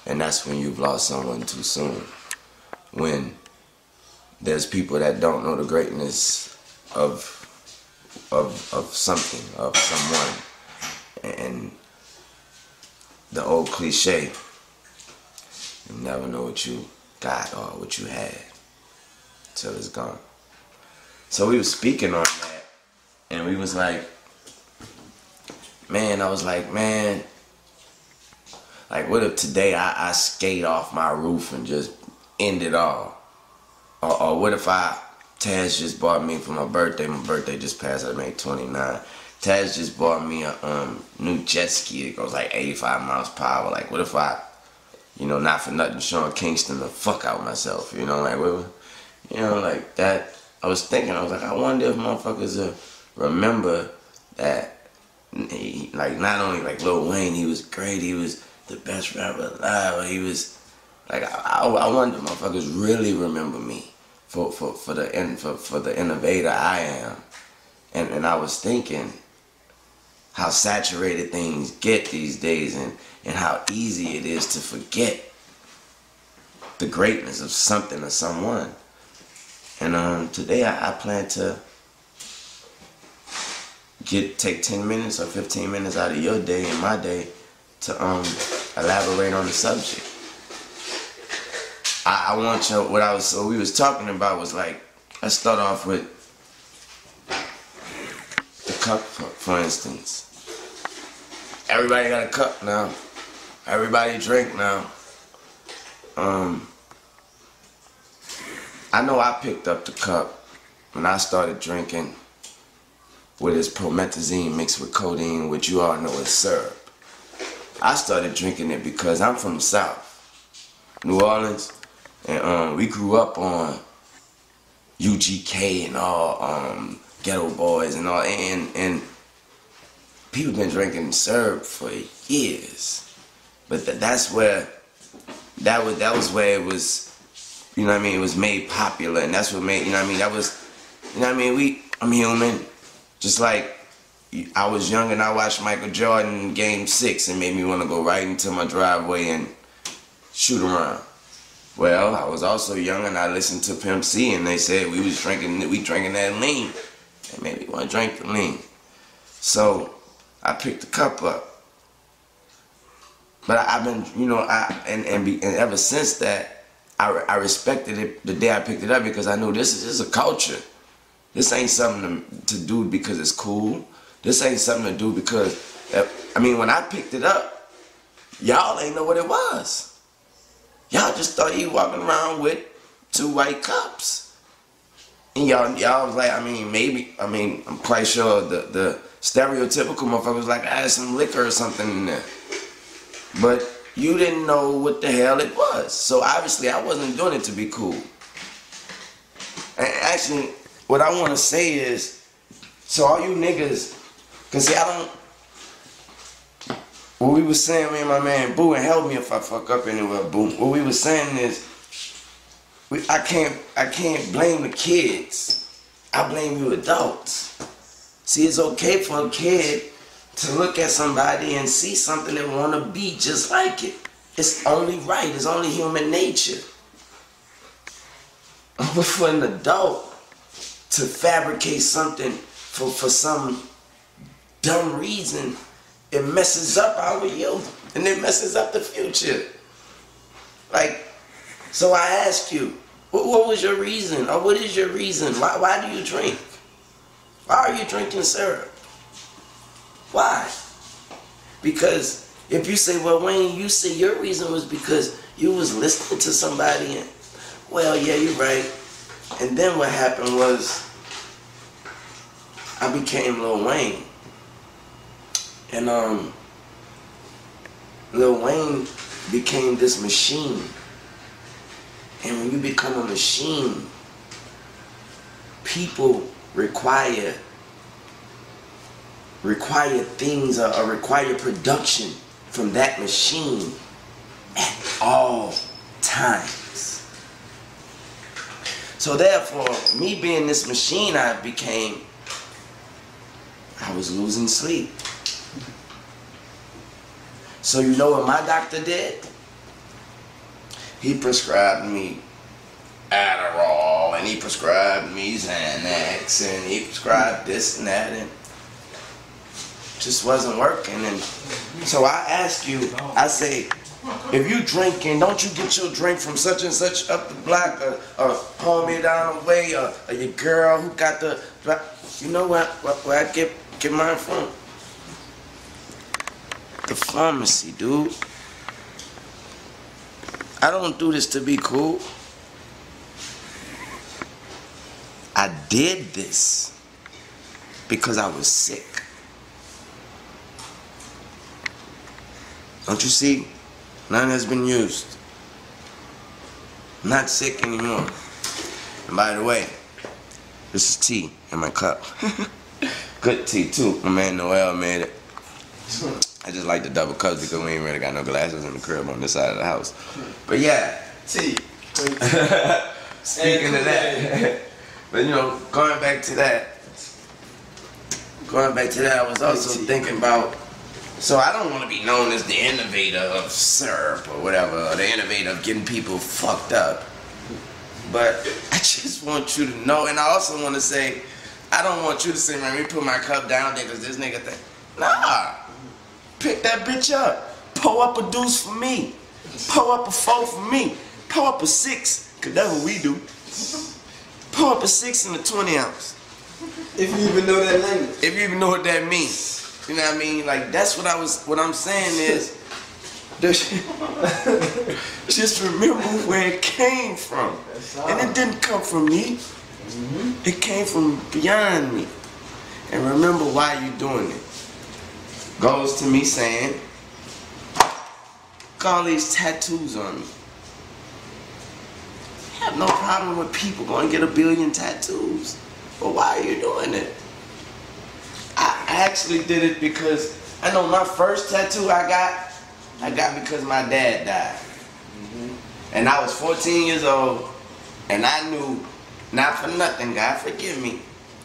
And that's when you've lost someone too soon. When there's people that don't know the greatness of something, of someone. And the old cliche, you never know what you got or what you had till it's gone. So we was speaking on that, and we was like, man, I was like, man, like what if today I skate off my roof and just end it all? Or what if Taz just bought me for my birthday just passed, I made 29. Taz just bought me a new jet ski. It goes like 85 miles per hour. Like, what if I, not for nothing, Sean Kingston the fuck out myself, like that. I was thinking, I was like, I wonder if motherfuckers remember that, like, not only like Lil Wayne, he was great, he was the best rapper alive, he was, like, I wonder if motherfuckers really remember me for the innovator I am. And I was thinking how saturated things get these days and how easy it is to forget the greatness of something or someone. And today I plan to take 10 minutes or 15 minutes out of your day and my day to elaborate on the subject. I want you, what we was talking about was like, let's start off with the cup, for instance. Everybody got a cup now. Everybody drink now. I know I picked up the cup when I started drinking with its promethazine mixed with codeine, which you all know is syrup. I started drinking it because I'm from the South, New Orleans, and we grew up on UGK and all, Ghetto Boys and all, and people been drinking syrup for years, but that's where that was where it was, it was made popular, and that's what made, that was, I'm human, just like I was young and I watched Michael Jordan Game 6 and made me want to go right into my driveway and shoot around. Well, I was also young and I listened to Pimp C and they said we drinking that lean. And made me want to drink the lean. So I picked the cup up. But I've been, and ever since that, I respected it the day I picked it up because I knew this is a culture. This ain't something to do because it's cool. This ain't something to do because, when I picked it up, y'all ain't know what it was. Y'all just thought you walking around with 2 white cups. And y'all was like, I'm quite sure the stereotypical motherfucker was like, I had some liquor or something in there. But you didn't know what the hell it was. So obviously I wasn't doing it to be cool. And actually, what I want to say is, so all you niggas, because see, what we was saying, me and my man Boo, and help me if I fuck up anywhere, Boo. What we was saying is, I can't blame the kids. I blame you adults. See, it's okay for a kid to look at somebody and see something and want to be just like it. It's only right. It's only human nature. But for an adult to fabricate something for some dumb reason, it messes up our youth and it messes up the future. Like, so I ask you, what was your reason, or what is your reason? Why do you drink? Why are you drinking syrup? Why? Because if you say, well, Wayne, you say your reason was because you was listening to somebody and, well, yeah, you're right. And then what happened was I became Lil Wayne. And Lil Wayne became this machine. And when you become a machine, people require things or require production from that machine at all times. So therefore, me being this machine I was losing sleep. So you know what my doctor did? he prescribed me Adderall, and he prescribed me Xanax, and he prescribed this and that, and just wasn't working. And so I ask you, I say, if you drinking, don't you get your drink from such and such up the block, or homie down the way, or your girl who got the, you know where I get mine from? The pharmacy, dude. I don't do this to be cool. I did this because I was sick. Don't you see? None has been used. I'm not sick anymore. And by the way, this is tea in my cup. Good tea too. My man Noel made it. I just like the double cups because we ain't really got no glasses in the crib on this side of the house. But yeah, tea. Speaking of that, but you know, going back to that, I was also thinking about, so I don't want to be known as the innovator of syrup or whatever, or the innovator of getting people fucked up. But I just want you to know, and I also want to say, I don't want you to say, man, let me put my cup down there because this nigga think. Nah. Pick that bitch up. Pull up a deuce for me. Pull up a 4 for me. Pull up a 6, because that's what we do. Pull up a 6 and a 20 ounce. If you even know that language. If you even know what that means. You know what I mean? Like, that's what I'm saying is, just remember where it came from. And it didn't come from me. It came from beyond me. And remember why you're doing it. Goes to me saying, look all these tattoos on me. I have no problem with people going to get a billion tattoos. But why are you doing it? I actually did it because I know my first tattoo I got because my dad died. And I was 14 years old, and I knew, not for nothing, God forgive me,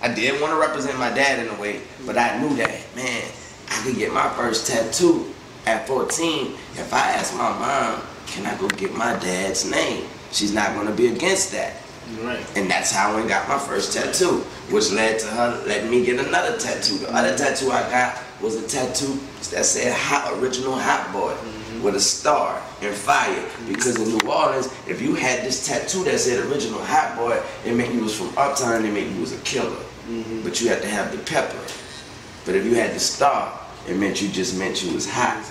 I did want to represent my dad in a way, but I knew that, man, I could get my first tattoo at 14 if I asked my mom, can I go get my dad's name? She's not going to be against that. Right. And that's how I went and got my first tattoo, which led to her letting me get another tattoo. The other tattoo I got was a tattoo that said original Hot Boy with a star and fire. Because in New Orleans, if you had this tattoo that said original Hot Boy, it meant you was from Uptown, it meant you was a killer. But you had to have the pepper. But if you had the star, it meant you was hot.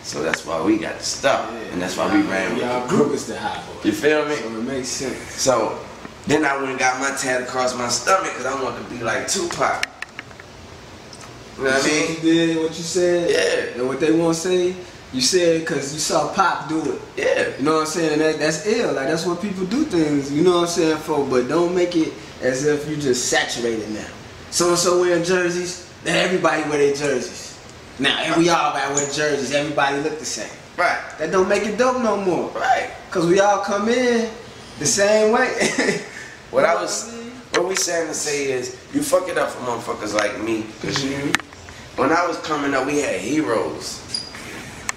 So that's why we got the star. And that's why we ran with y'all group is the Hot Boy. You feel me? So it makes sense. So then I went and got my tat across my stomach because I wanted to be like Tupac. You know what I mean? What you did, what you said, Yeah. and what they want to say, you said because you saw Pop do it. Yeah. You know what I'm saying? And that's ill. Like, that's what people do things, you know what I'm saying, for. But don't make it as if you just saturated now. So-and-so wearing jerseys, then everybody wear their jerseys. Now, we all gotta wear jerseys, everybody look the same. Right. That don't make it dope no more. Right. Because we all come in the same way. What we saying to say is, you fuck it up for motherfuckers like me. Because when I was coming up, we had heroes.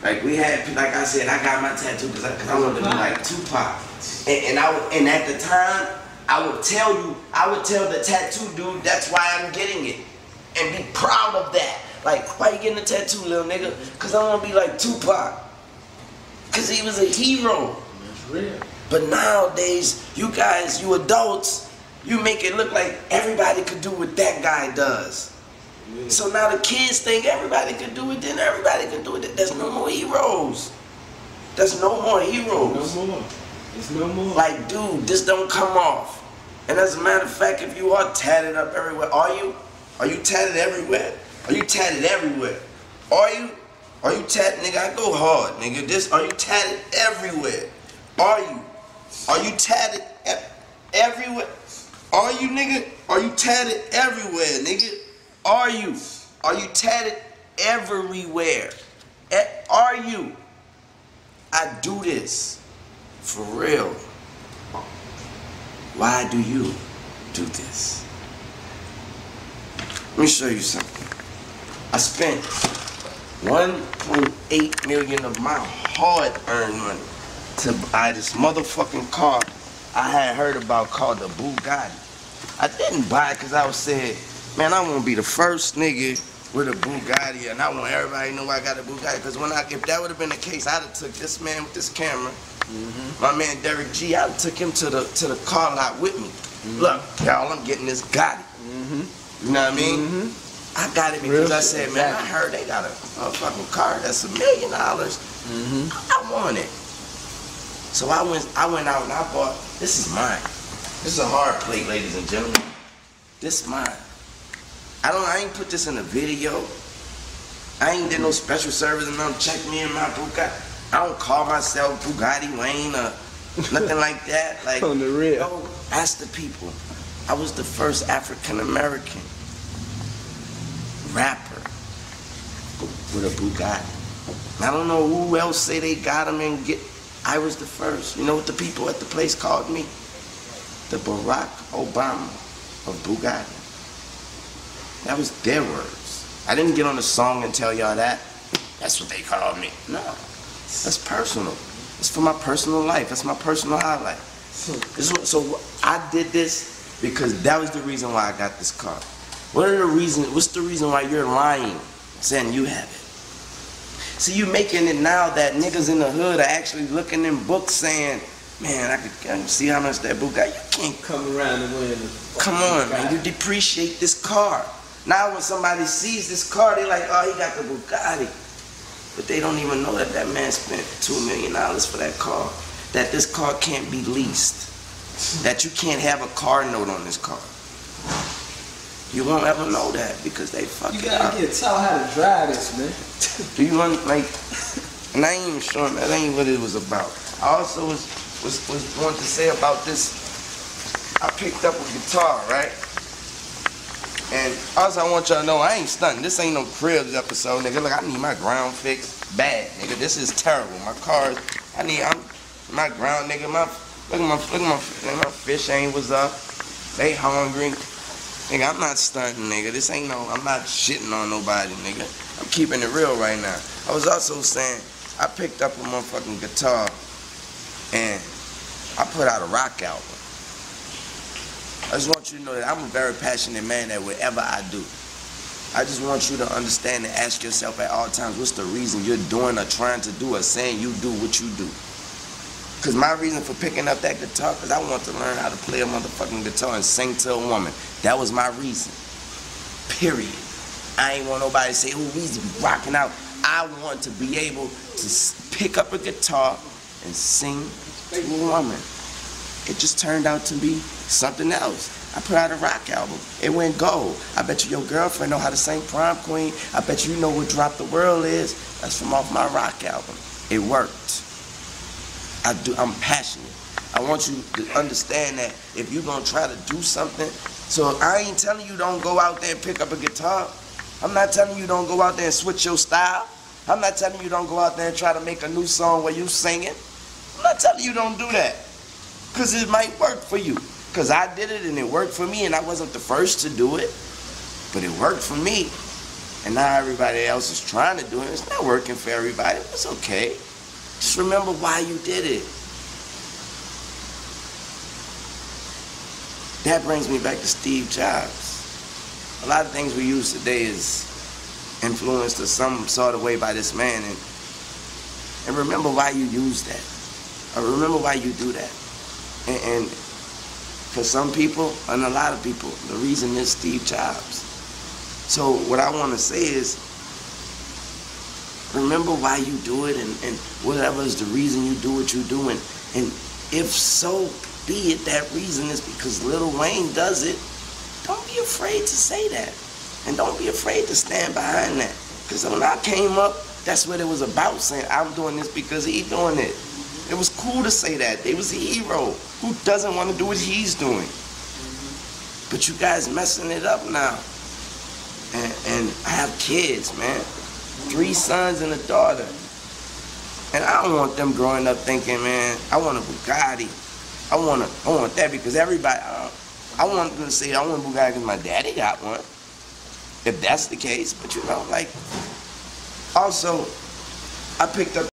Like we had, like I said, I got my tattoo because I wanted to be like Tupac. And at the time, I would tell the tattoo dude, that's why I'm getting it. And be proud of that. Like, why you getting a tattoo, little nigga? Because I want to be like Tupac. Because he was a hero. That's real. But nowadays, you guys, you adults, you make it look like everybody could do what that guy does. Yeah. So now the kids think everybody can do it, then everybody can do it. There's no more heroes. There's no more heroes. No more. There's no more. Like, dude, this don't come off. And as a matter of fact, if you are tatted up everywhere, are you? Are you tatted everywhere? Are you tatted everywhere? Are you? Are you tatted, nigga? I go hard, nigga. Are you tatted everywhere? Are you? Are you tatted everywhere? Are you, nigga? Are you tatted everywhere, nigga? Are you? Are you tatted everywhere? Are you? I do this for real. Why do you do this? Let me show you something. I spent $1.8 million of my hard-earned money to buy this motherfucking car I had heard about called the Bugatti. I didn't buy it because I was saying, man, I want to be the first nigga with a Bugatti, and I want everybody to know I got a Bugatti. Because if that would have been the case, I'd have took this man with this camera, my man Derek G, I'd have took him to the car lot with me. Look, y'all, I'm getting this Gotti. You know what I mean? I got it because I said, man, I heard they got a fucking car that's $1 million. I want it. So I went out and I bought, this is mine. This is a hard plate, ladies and gentlemen. This is mine. I ain't put this in a video. I ain't did no special service and nothing. Check me in my Bugatti. I don't call myself Bugatti Wayne or nothing like that. Like, on the real. Yo, ask the people. I was the first African American rapper with a Bugatti. I don't know who else say they got them and get. I was the first. You know what the people at the place called me? The Barack Obama of Bugatti. That was their words. I didn't get on the song and tell y'all that. That's what they called me. No, that's personal. It's for my personal life. That's my personal highlight. So I did this because that was the reason why I got this car. What's the reason why you're lying, saying you have it? See, you making it now that niggas in the hood are actually looking in books saying, man, I can see how much that Bugatti. You can't come around the way. Come on, man. You depreciate this car. Now when somebody sees this car, they like, oh, he got the Bugatti. But they don't even know that that man spent $2 million for that car. That this car can't be leased. That you can't have a car note on this car. You won't ever know that because they fuck it up. You gotta get taught how to drive this, man. Do you want, like, and I ain't even sure, that ain't what it was about. I also was wanting to say about this, I picked up a guitar, right? And also I want y'all to know, I ain't stunting. This ain't no Cribs episode, nigga. Look, I need my ground fixed bad, nigga. This is terrible. My cars, my ground, nigga. Look at my fish ain't was up. They hungry. Nigga, I'm not stunting, nigga. This ain't no, I'm not shitting on nobody, nigga. I'm keeping it real right now. I was also saying, I picked up a motherfucking guitar and I put out a rock album. I just want you to know that I'm a very passionate man at whatever I do. I just want you to understand and ask yourself at all times, what's the reason you're doing or trying to do or saying you do what you do? Because my reason for picking up that guitar, because I want to learn how to play a motherfucking guitar and sing to a woman. That was my reason. Period. I ain't want nobody to say, oh, Weezy be rocking out. I want to be able to pick up a guitar and sing to a woman. It just turned out to be something else. I put out a rock album. It went gold. I bet you your girlfriend know how to sing Prom Queen. I bet you know what Drop the World is. That's from off my rock album. It worked. I'm passionate. I want you to understand that if you're gonna try to do something, so I ain't telling you don't go out there and pick up a guitar. I'm not telling you don't go out there and switch your style. I'm not telling you don't go out there and try to make a new song where you sing it. I'm not telling you don't do that. Because it might work for you. Because I did it and it worked for me and I wasn't the first to do it. But it worked for me. And now everybody else is trying to do it. It's not working for everybody. It's okay. Just remember why you did it. That brings me back to Steve Jobs. A lot of things we use today is influenced in some sort of way by this man. And remember why you use that. Or remember why you do that. And for some people, and a lot of people, the reason is Steve Jobs. So what I want to say is, remember why you do it and whatever is the reason you do what you do. And if so be it that reason is because Lil Wayne does it, don't be afraid to say that. And don't be afraid to stand behind that. Because when I came up, that's what it was about, saying I'm doing this because he's doing it. It was cool to say that. They was a hero. Who doesn't want to do what he's doing? But you guys messing it up now. And I have kids, man. 3 sons and a daughter. And I don't want them growing up thinking, man, I want a Bugatti. I want that because everybody, I want them to say, I want a Bugatti because my daddy got one. If that's the case. But you know, like, also, I picked up